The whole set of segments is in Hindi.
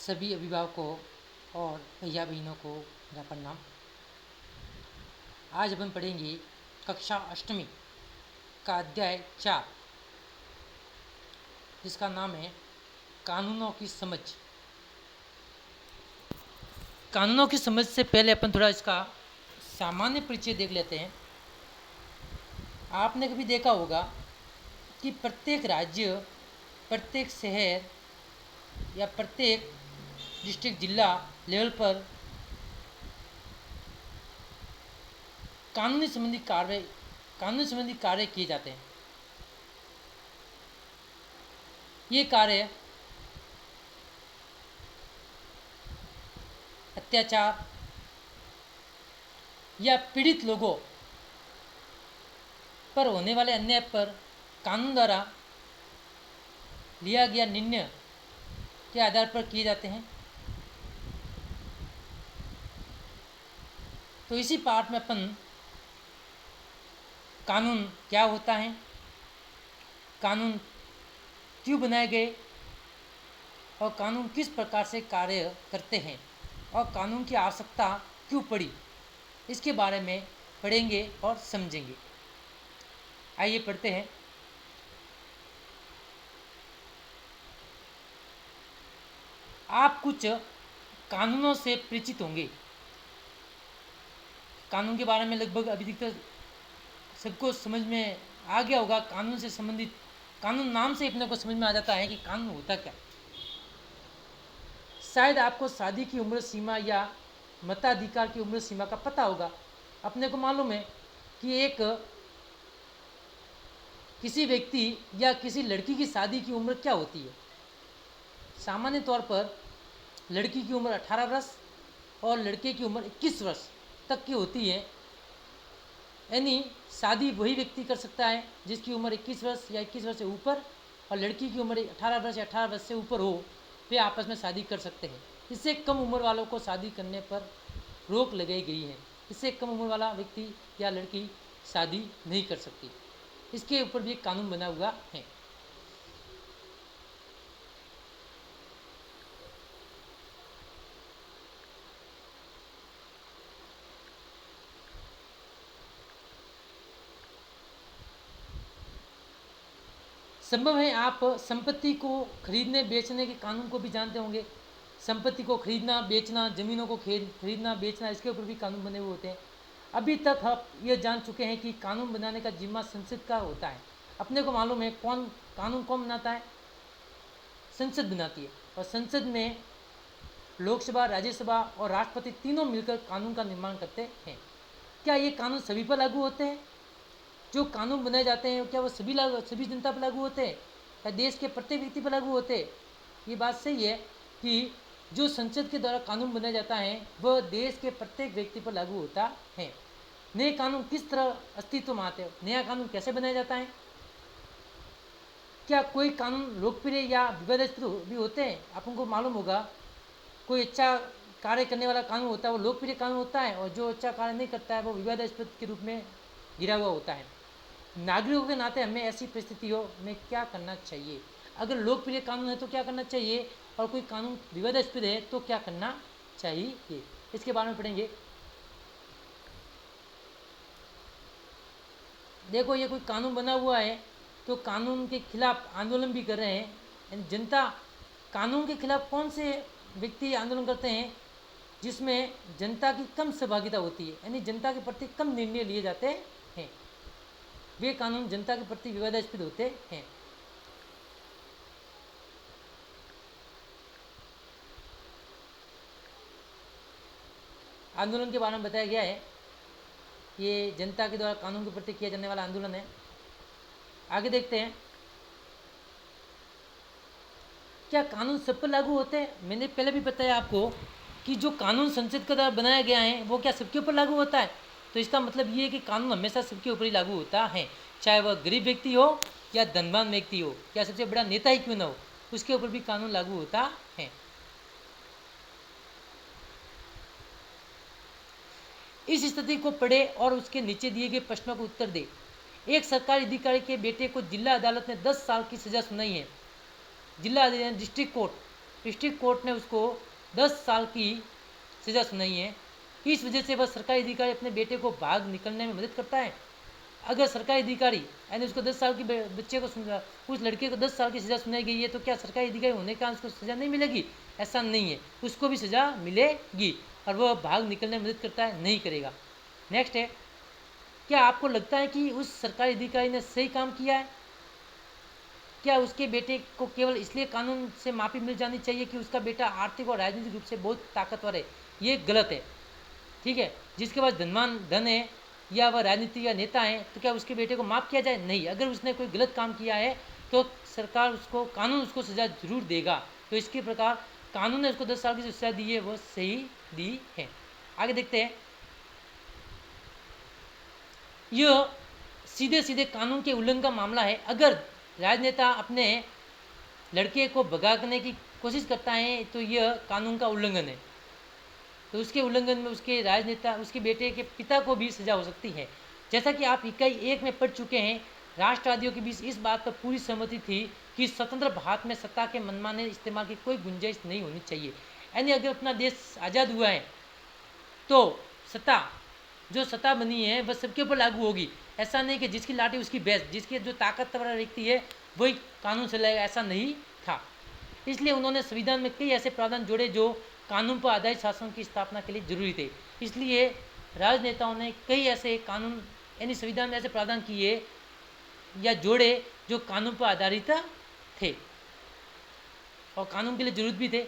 सभी अभिभावकों और भैया बहनों को मेरा प्रणाम। आज अपन पढ़ेंगे कक्षा अष्टमी का अध्याय 4, जिसका नाम है कानूनों की समझ। कानूनों की समझ से पहले अपन थोड़ा इसका सामान्य परिचय देख लेते हैं। आपने कभी देखा होगा कि प्रत्येक राज्य, प्रत्येक शहर या प्रत्येक डिस्ट्रिक्ट, जिला लेवल पर कानूनी संबंधी कार्य किए जाते हैं। ये कार्य अत्याचार या पीड़ित लोगों पर होने वाले अन्याय पर कानून द्वारा लिया गया निर्णय के आधार पर किए जाते हैं। तो इसी पाठ में अपन कानून क्या होता है, कानून क्यों बनाए गए और कानून किस प्रकार से कार्य करते हैं और कानून की आवश्यकता क्यों पड़ी, इसके बारे में पढ़ेंगे और समझेंगे। आइए पढ़ते हैं। आप कुछ कानूनों से परिचित होंगे। कानून के बारे में लगभग अभी तक सबको समझ में आ गया होगा। कानून से संबंधित, कानून नाम से अपने को समझ में आ जाता है कि कानून होता क्या। शायद आपको शादी की उम्र सीमा या मताधिकार की उम्र सीमा का पता होगा। अपने को मालूम है कि किसी व्यक्ति या किसी लड़की की शादी की उम्र क्या होती है। सामान्य तौर पर लड़की की उम्र 18 वर्ष और लड़के की उम्र 21 वर्ष तक की होती है। यानी शादी वही व्यक्ति कर सकता है जिसकी उम्र 21 वर्ष या 21 वर्ष से ऊपर, और लड़की की उम्र 18 वर्ष या 18 वर्ष से ऊपर हो, वे आपस में शादी कर सकते हैं। इससे कम उम्र वालों को शादी करने पर रोक लगाई गई है। इससे कम उम्र वाला व्यक्ति या लड़की शादी नहीं कर सकती। इसके ऊपर भी एक कानून बना हुआ है। संभव है आप संपत्ति को खरीदने बेचने के कानून को भी जानते होंगे। संपत्ति को खरीदना बेचना, जमीनों को खरीदना बेचना, इसके ऊपर भी कानून बने हुए होते हैं। अभी तक आप ये जान चुके हैं कि कानून बनाने का जिम्मा संसद का होता है। अपने को मालूम है कानून कौन बनाता है? संसद बनाती है। और संसद में लोकसभा, राज्यसभा और राष्ट्रपति तीनों मिलकर कानून का निर्माण करते हैं। क्या ये कानून सभी पर लागू होते हैं? जो कानून बनाए जाते हैं क्या वो सभी जनता पर लागू होते हैं या देश के प्रत्येक व्यक्ति पर लागू होते हैं? ये बात सही है कि जो संसद के द्वारा कानून बनाया जाता है वह देश के प्रत्येक व्यक्ति पर लागू होता है। नए कानून किस तरह अस्तित्व में आते हैं? नया कानून कैसे बनाया जाता है? क्या कोई कानून लोकप्रिय या विवादास्पद भी होते हैं? आपको मालूम होगा कोई अच्छा कार्य करने वाला कानून होता है वो लोकप्रिय कानून होता है, और जो अच्छा कार्य नहीं करता है वो विवादास्पद के रूप में गिरा हुआ होता है। नागरिकों के नाते हमें ऐसी परिस्थितियों में क्या करना चाहिए? अगर लोकप्रिय कानून है तो क्या करना चाहिए, और कोई कानून विवादास्पद है तो क्या करना चाहिए, इसके बारे में पढ़ेंगे। देखो, ये कोई कानून बना हुआ है तो कानून के खिलाफ आंदोलन भी कर रहे हैं जनता। कानून के खिलाफ कौन से व्यक्ति आंदोलन करते हैं? जिसमें जनता की कम सहभागिता होती है, यानी जनता के प्रति कम निर्णय लिए जाते हैं, वे कानून जनता के प्रति विवादास्पद होते हैं। आंदोलन के बारे में बताया गया है, ये जनता के द्वारा कानून के प्रति किया जाने वाला आंदोलन है। आगे देखते हैं, क्या कानून सब पर लागू होते हैं? मैंने पहले भी बताया आपको कि जो कानून संसद के द्वारा बनाया गया है वो क्या सबके ऊपर लागू होता है? तो इसका मतलब ये है कि कानून हमेशा सबके ऊपर ही लागू होता है, चाहे वह गरीब व्यक्ति हो या धनवान व्यक्ति हो, या सबसे बड़ा नेता ही क्यों ना हो, उसके ऊपर भी कानून लागू होता है। इस स्थिति को पढ़े और उसके नीचे दिए गए प्रश्नों का उत्तर दे। एक सरकारी अधिकारी के बेटे को जिला अदालत ने 10 साल की सजा सुनाई है। जिला डिस्ट्रिक्ट कोर्ट डिस्ट्रिक्ट कोर्ट ने उसको 10 साल की सज़ा सुनाई है। इस वजह से वह सरकारी अधिकारी अपने बेटे को भाग निकलने में मदद करता है। अगर सरकारी अधिकारी यानी उसको 10 साल की बच्चे को उस लड़के को 10 साल की सज़ा सुनाई गई है तो क्या सरकारी अधिकारी होने का उसको सज़ा नहीं मिलेगी? ऐसा नहीं है, उसको भी सज़ा मिलेगी और वह भाग निकलने में मदद करता है, नहीं करेगा। नेक्स्ट है, क्या आपको लगता है कि उस सरकारी अधिकारी ने सही काम किया है? क्या उसके बेटे को केवल इसलिए कानून से माफ़ी मिल जानी चाहिए कि उसका बेटा आर्थिक और राजनीतिक रूप से बहुत ताकतवर है? ये गलत है। ठीक है, जिसके पास धन है या वह राजनीति या नेता है तो क्या उसके बेटे को माफ़ किया जाए? नहीं। अगर उसने कोई गलत काम किया है तो सरकार उसको, कानून उसको सज़ा जरूर देगा। तो इसके प्रकार कानून ने उसको 10 साल की सज़ा दी है, वो सही दी है। आगे देखते हैं, यह सीधे सीधे कानून के उल्लंघन का मामला है। अगर राजनेता अपने लड़के को भगाने की कोशिश करता है तो यह कानून का उल्लंघन है। तो उसके उल्लंघन में उसके राजनेता, उसके बेटे के पिता को भी सजा हो सकती है। जैसा कि आप इकाई 1 में पढ़ चुके हैं, राष्ट्रवादियों के बीच इस बात पर पूरी सहमति थी कि स्वतंत्र भारत में सत्ता के मनमाने इस्तेमाल की कोई गुंजाइश नहीं होनी चाहिए। यानी अगर अपना देश आज़ाद हुआ है तो सत्ता, जो सत्ता बनी है वह सबके ऊपर लागू होगी। ऐसा नहीं कि जिसकी लाठी उसकी भैंस, जिसकी जो ताकतवर व्यक्ति है वही कानून चलाएगा, ऐसा नहीं था। इसलिए उन्होंने संविधान में कई ऐसे प्रावधान जोड़े जो कानून पर आधारित शासन की स्थापना के लिए जरूरी थे। इसलिए राजनेताओं ने कई ऐसे कानून यानी संविधान में ऐसे प्रावधान किए या जोड़े जो कानून पर आधारित थे और कानून के लिए जरूरत भी थे।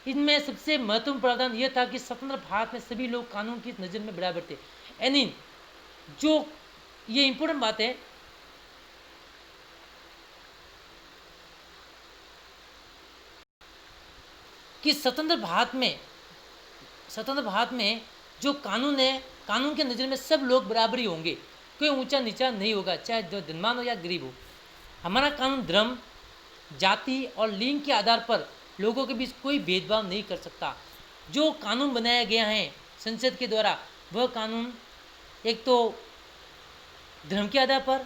इनमें सबसे महत्वपूर्ण प्रावधान यह था कि स्वतंत्र भारत में सभी लोग कानून की नज़र में बराबर थे। यानी जो ये इंपॉर्टेंट बात है कि स्वतंत्र भारत में जो कानून है, कानून के नज़र में सब लोग बराबर ही होंगे, कोई ऊंचा नीचा नहीं होगा, चाहे जो धनवान हो या गरीब हो। हमारा कानून धर्म, जाति और लिंग के आधार पर लोगों के बीच कोई भेदभाव नहीं कर सकता। जो कानून बनाया गया है संसद के द्वारा, वह कानून एक तो धर्म के आधार पर,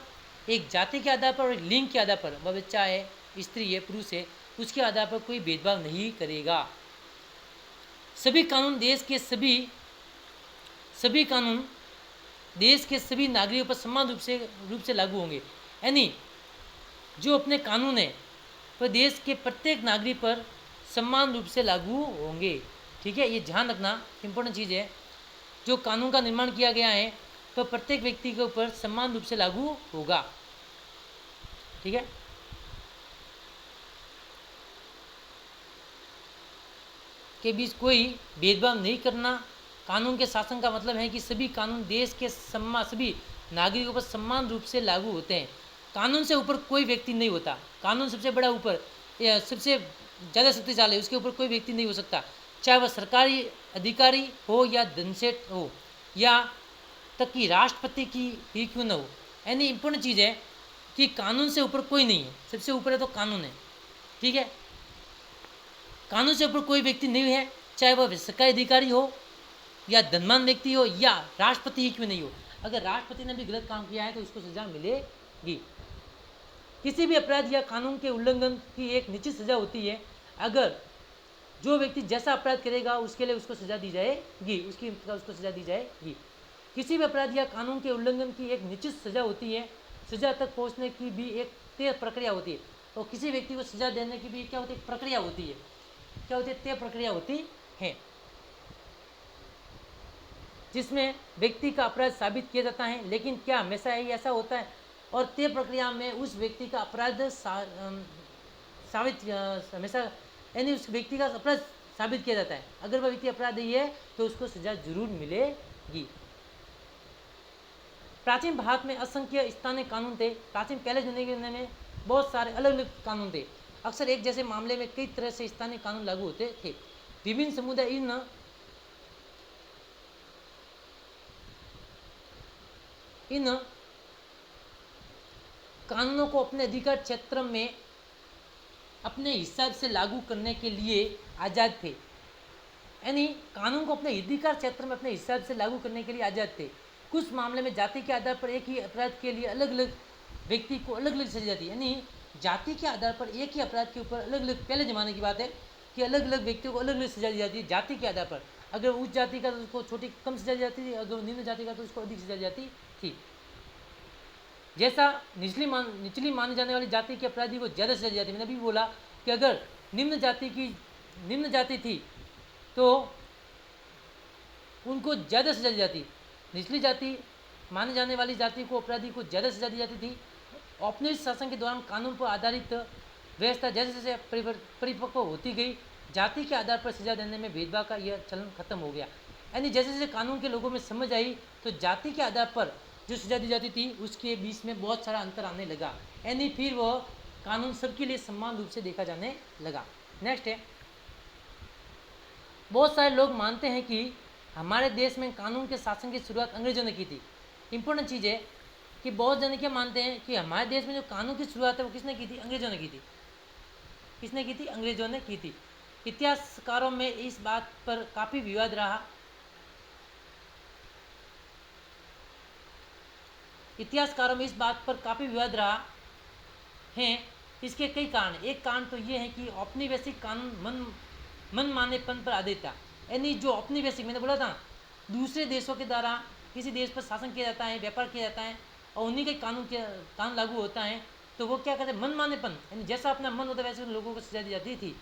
एक जाति के आधार पर और एक लिंग के आधार पर, वह बच्चा है, स्त्री है, पुरुष है, उसके आधार पर कोई भेदभाव नहीं करेगा। सभी कानून देश के सभी नागरिकों पर समान रूप से लागू होंगे। यानी जो अपने कानून है वह देश के प्रत्येक नागरिक पर समान रूप से लागू होंगे। ठीक है, ये ध्यान रखना, इम्पोर्टेंट चीज़ है। जो कानून का निर्माण किया गया है वह प्रत्येक व्यक्ति के ऊपर समान रूप से लागू होगा। ठीक है, के बीच कोई भेदभाव नहीं करना। कानून के शासन का मतलब है कि सभी कानून देश के सभी नागरिकों पर समान रूप से लागू होते हैं। कानून से ऊपर कोई व्यक्ति नहीं होता। कानून सबसे बड़ा ऊपर, सबसे ज़्यादा शक्तिशाली, उसके ऊपर कोई व्यक्ति नहीं हो सकता, चाहे वह सरकारी अधिकारी हो या धनसेठ हो या तक कि राष्ट्रपति की ही क्यों न हो। यानी इंपॉर्टेंट चीज़ है कि कानून से ऊपर कोई नहीं है, सबसे ऊपर है तो कानून है। ठीक है, कानून से ऊपर कोई व्यक्ति नहीं है, चाहे वह सरकारी अधिकारी हो या धनवान व्यक्ति हो या राष्ट्रपति ही क्यों नहीं हो। अगर राष्ट्रपति ने भी गलत काम किया है तो उसको सजा मिलेगी। किसी भी अपराध या कानून के उल्लंघन की एक निश्चित सजा होती है। अगर जो व्यक्ति जैसा अपराध करेगा उसके लिए उसको सजा दी जाएगी, उसको सजा दी जाएगी। किसी भी अपराध या कानून के उल्लंघन की एक निश्चित सजा होती है। सजा तक पहुंचने की भी एक तय प्रक्रिया होती है। तो किसी व्यक्ति को सजा देने की भी क्या होती है, प्रक्रिया होती है। क्या होती है, तय प्रक्रिया होती है, जिसमें व्यक्ति का अपराध साबित किया जाता है। लेकिन क्या हमेशा ही ऐसा होता है? और तय प्रक्रिया में उस व्यक्ति का अपराध साबित हमेशा, यानी उस व्यक्ति का अपराध साबित किया जाता है। अगर वह व्यक्ति अपराधी है तो उसको सजा जरूर मिलेगी। प्राचीन भारत में असंख्य स्थानीय कानून थे। प्राचीन पहले जमाने में बहुत सारे अलग अलग कानून थे। अक्सर एक जैसे मामले में कई तरह से स्थानीय कानून लागू होते थे। विभिन्न समुदाय इन कानूनों को अपने अधिकार क्षेत्र में अपने हिसाब से लागू करने के लिए आज़ाद थे। यानी कानून को अपने अधिकार क्षेत्र में अपने हिसाब से लागू करने के लिए आज़ाद थे। कुछ मामले में जाति के आधार पर एक ही अपराध के लिए अलग अलग व्यक्ति को अलग अलग सजा दी। यानी जाति के आधार पर एक ही अपराध के ऊपर अलग अलग, पहले ज़माने की बात है कि अलग अलग व्यक्तियों को अलग अलग सजा दी जाती है जाति के आधार पर। अगर उच्च जाति का तो उसको छोटी कम सजा दी जाती थी, अगर निम्न जाति का तो उसको अधिक सजा दी जाती थी। जैसा निचली मानी जाने वाली जाति के अपराधी को ज़्यादा सजा दी जाती। मैंने अभी बोला कि अगर निम्न जाति थी तो उनको ज़्यादा सजा दी जाती, निचली जाति माने जाने वाली जाति को अपराधी को ज़्यादा सजा दी जाती थी। औपनिवेशिक शासन के दौरान कानून पर आधारित व्यवस्था जैसे जैसे परिपक्व होती गई, जाति के आधार पर सजा देने में भेदभाव का यह चलन खत्म हो गया। यानी जैसे जैसे कानून के लोगों में समझ आई तो जाति के आधार पर जो सजा दी जाती थी उसके बीच में बहुत सारा अंतर आने लगा। यानी फिर वह कानून सबके लिए समान रूप से देखा जाने लगा। नेक्स्ट है, बहुत सारे लोग मानते हैं कि हमारे देश में कानून के शासन की शुरुआत अंग्रेजों ने की थी। इंपॉर्टेंट चीज़ है कि बहुत जन क्या मानते हैं कि हमारे देश में जो कानून की शुरुआत है वो किसने की थी? अंग्रेजों ने की थी। किसने की थी? अंग्रेजों ने की थी। इतिहासकारों में इस बात पर काफ़ी विवाद रहा। है। इसके कई कारण। एक कारण तो ये है कि औपनिवेशिक कानून मनमानेपन पर आधारित था। यानी जो औपनिवेशिक, मैंने बोला था दूसरे देशों के द्वारा किसी देश पर शासन किया जाता है, व्यापार किया जाता है और उन्हीं के कानून लागू होता है, तो वो क्या कहते हैं? मनमानेपन, यानी जैसा अपना मन होता है वैसे लोगों को सजा दी जाती थी।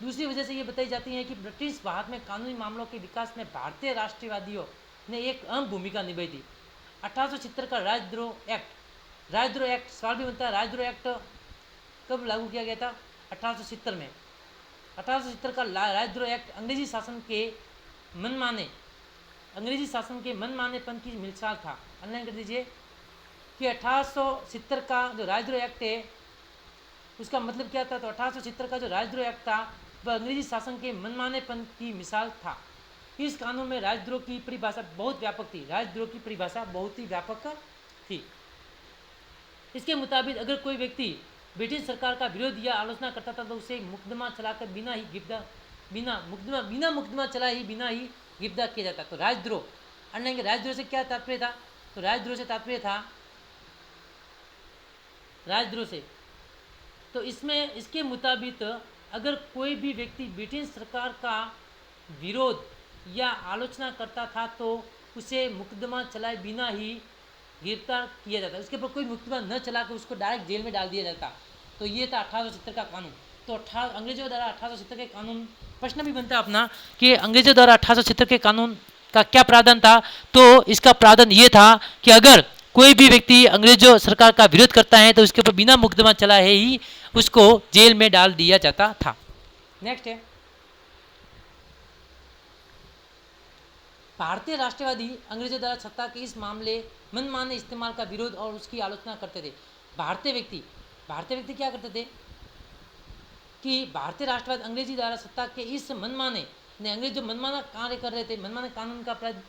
दूसरी वजह से ये बताई जाती है कि ब्रिटिश भारत में कानूनी मामलों के विकास में भारतीय राष्ट्रवादियों ने एक अहम भूमिका निभाई थी। 1870 का राजद्रोह एक्ट सवाल भी बनता है। राजद्रोह एक्ट कब लागू किया गया था? 1870 में। 1870 का राजद्रोह एक्ट अंग्रेजी शासन के मनमानेपन की मिसाल था। ऑनलाइन कर दीजिए कि 1870 का जो राजद्रोह एक्ट है उसका मतलब क्या था? तो 1870 का जो राजद्रोह एक्ट था वह अंग्रेजी शासन के मनमानेपन की मिसाल था। इस कानून में राजद्रोह की परिभाषा बहुत व्यापक थी। इसके मुताबिक अगर कोई व्यक्ति ब्रिटिश सरकार का विरोध या आलोचना करता था तो उसे मुकदमा चलाकर बिना ही गिरफ्तार किया जाता। तो राजद्रोह, राजद्रोह से क्या तात्पर्य था? तो राजद्रोह से तो इसके मुताबिक अगर कोई भी व्यक्ति ब्रिटिश सरकार का विरोध या आलोचना करता था तो उसे मुकदमा चलाए बिना ही गिरफ्तार किया जाता। उसके ऊपर कोई मुकदमा न चला कर उसको डायरेक्ट जेल में डाल दिया जाता। तो ये था 1870 का कानून। तो अंग्रेजों द्वारा 1870 के कानून, प्रश्न भी बनता है अपना कि अंग्रेजों द्वारा 1870 के कानून का क्या प्रावधान था? तो इसका प्रावधान ये था कि अगर कोई भी व्यक्ति अंग्रेजों सरकार का विरोध करता है तो उसके ऊपर बिना मुकदमा चलाए ही उसको जेल में डाल दिया जाता था। नेक्स्ट है, भारतीय राष्ट्रवादी अंग्रेजों द्वारा सत्ता के इस मामले मनमाने इस्तेमाल का विरोध और उसकी आलोचना करते थे। भारतीय व्यक्ति क्या करते थे कि भारतीय राष्ट्रवाद अंग्रेजी द्वारा सत्ता के इस अंग्रेज जो मनमाना कार्य कर रहे थे, मनमाना कानून का अपराध,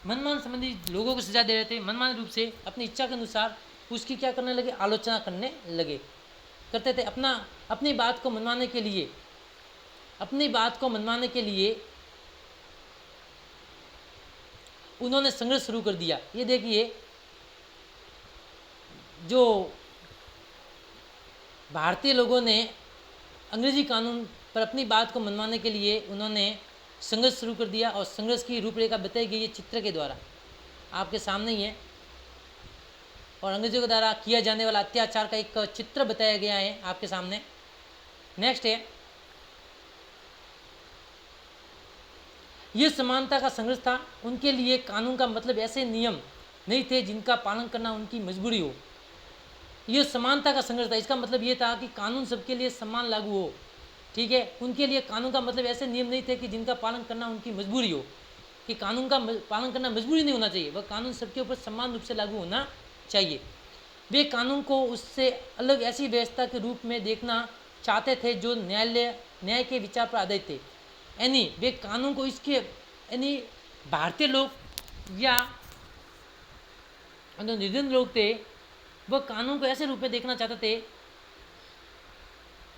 मनमान संबंधी लोगों को सजा दे रहे थे, मनमाने रूप से अपनी इच्छा के अनुसार उसकी क्या करने लगे? आलोचना करते थे। अपनी बात को मनवाने के लिए उन्होंने संघर्ष शुरू कर दिया। ये देखिए, जो भारतीय लोगों ने अंग्रेजी कानून पर अपनी बात को मनवाने के लिए उन्होंने संघर्ष शुरू कर दिया और संघर्ष की रूपरेखा बताई गई है चित्र के द्वारा, आपके सामने ही है। और अंग्रेजों के द्वारा किया जाने वाला अत्याचार का एक चित्र बताया गया है आपके सामने। नेक्स्ट है, यह समानता का संघर्ष था। उनके लिए कानून का मतलब ऐसे नियम नहीं थे जिनका पालन करना उनकी मजबूरी हो। यह समानता का संघर्ष था। इसका मतलब ये था कि कानून सबके लिए समान लागू हो। ठीक है, उनके लिए कानून का मतलब ऐसे नियम नहीं थे कि जिनका पालन करना उनकी मजबूरी हो, कि कानून का पालन करना मजबूरी नहीं होना चाहिए, वह कानून सबके ऊपर समान रूप से लागू होना चाहिए। वे कानून को उससे अलग ऐसी व्यवस्था के रूप में देखना चाहते थे जो न्याय के विचार पर आधारित थे। यानी वे कानून को भारतीय लोग या जो निर्धन लोग थे वह कानून को ऐसे रूप में देखना चाहते थे,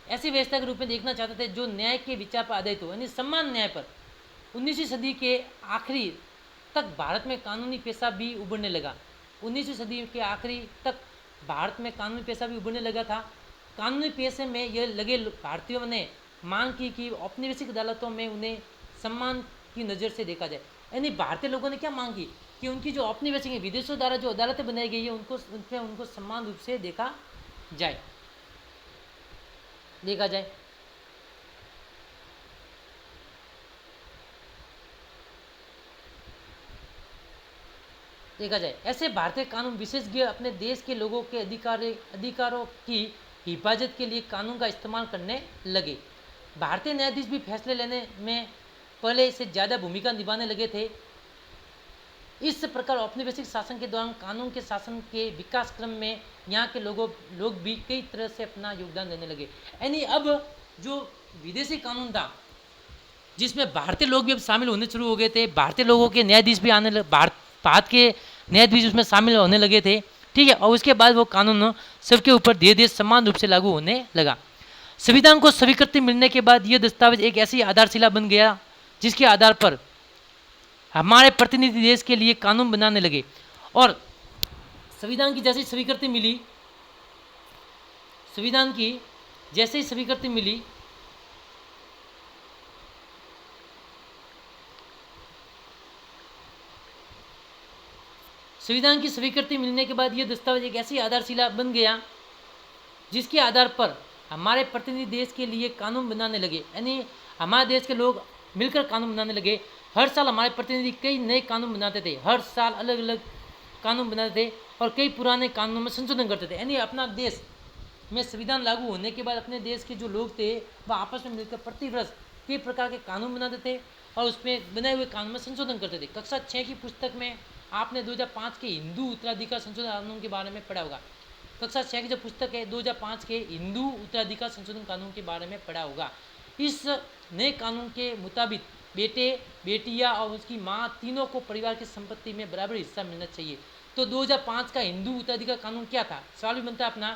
ऐसी व्यवस्था के रूप में देखना चाहते थे जो न्याय के विचार पर आधारित हो, यानी समान न्याय पर। 19वीं सदी के आखिरी तक भारत में कानूनी पेशा भी उभरने लगा। 19वीं सदी के आखिरी तक भारत में कानूनी पेशा भी उभरने लगा था। कानूनी पेशे में ये लगे भारतीयों ने मांग की कि औपनिवेशिक अदालतों में उन्हें सम्मान की नज़र से देखा जाए। यानी भारतीय लोगों ने क्या मांग की कि उनकी जो औपनिवेशिक है, विदेशों द्वारा जो अदालतें बनाई गई है, उनको समान रूप से देखा जाए। ऐसे भारतीय कानून विशेषज्ञ अपने देश के लोगों के अधिकारों की हिफाजत के लिए कानून का इस्तेमाल करने लगे। भारतीय न्यायाधीश भी फैसले लेने में पहले से ज़्यादा भूमिका निभाने लगे थे। इस प्रकार औपनिवेशिक शासन के दौरान कानून के शासन के विकास क्रम में यहाँ के लोग भी कई तरह से अपना योगदान देने लगे। यानी अब जो विदेशी कानून था, जिसमें भारतीय लोग भी अब शामिल होने शुरू हो गए थे, भारतीय लोगों के न्यायाधीश भी भारत के न्यायाधीश उसमें शामिल होने लगे थे, ठीक है। और उसके बाद वो कानून सबके ऊपर धीरे धीरे समान रूप से लागू होने लगा। संविधान को स्वीकृति मिलने के बाद यह दस्तावेज एक ऐसी आधारशिला बन गया जिसके आधार पर हमारे प्रतिनिधि देश के लिए कानून बनाने लगे। और संविधान की जैसे ही स्वीकृति मिली, संविधान की जैसे ही स्वीकृति मिली, संविधान की स्वीकृति मिलने के बाद यह दस्तावेज एक ऐसी आधारशिला बन गया जिसके आधार पर हमारे प्रतिनिधि देश के लिए कानून बनाने लगे। यानी हमारे देश के लोग मिलकर कानून बनाने लगे। हर साल हमारे प्रतिनिधि कई नए कानून बनाते थे, हर साल अलग अलग कानून बनाते थे और कई पुराने कानूनों में संशोधन करते थे। यानी अपना देश में संविधान लागू होने के बाद अपने देश के जो लोग थे वह आपस में मिलकर प्रतिवर्ष कई प्रकार के कानून बनाते थे और उसमें बने हुए कानून में संशोधन करते थे। कक्षा 6 की पुस्तक में आपने 2005 के हिंदू उत्तराधिकार संशोधन कानून के बारे में पढ़ा होगा। कक्षा 6 की जो पुस्तक है 2005 के हिंदू उत्तराधिकार संशोधन कानून के बारे में पढ़ा होगा। इस नए कानून के मुताबिक बेटे, बेटियां और उसकी माँ तीनों को परिवार की संपत्ति में बराबर हिस्सा मिलना चाहिए। तो 2005 का हिंदू उत्तराधिकार कानून क्या था? सवाल भी बनता है अपना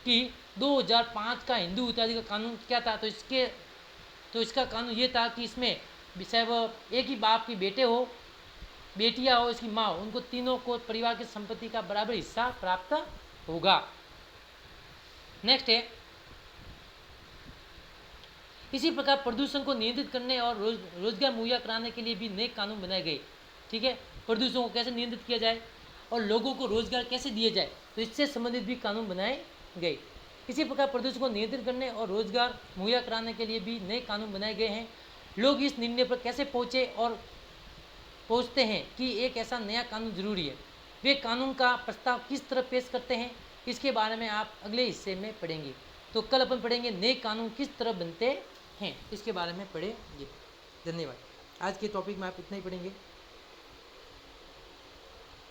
कि 2005 का हिंदू उत्तराधिकार कानून क्या था? तो इसका कानून ये था कि इसमें चाहे वो एक ही बाप की बेटे हो, बेटियां हो, इसकी माँ हो, उनको तीनों को परिवार की संपत्ति का बराबर हिस्सा प्राप्त होगा। नेक्स्ट है, इसी प्रकार प्रदूषण को नियंत्रित करने और रोजगार मुहैया कराने के लिए भी नए कानून बनाए गए, ठीक है। प्रदूषण को कैसे नियंत्रित किया जाए और लोगों को रोजगार कैसे दिए जाए, तो इससे संबंधित भी कानून बनाए गए। इसी प्रकार प्रदूषण को नियंत्रित करने और रोजगार मुहैया कराने के लिए भी नए कानून बनाए गए हैं। लोग इस निर्णय पर कैसे पहुँचते हैं कि एक ऐसा नया कानून जरूरी है, वे कानून का प्रस्ताव किस तरह पेश करते हैं, इसके बारे में आप अगले हिस्से में पढ़ेंगे। तो कल अपन पढ़ेंगे नए कानून किस तरह बनते हैं, इसके बारे में पढ़ेंगे। धन्यवाद। आज के टॉपिक में आप इतना ही पढ़ेंगे।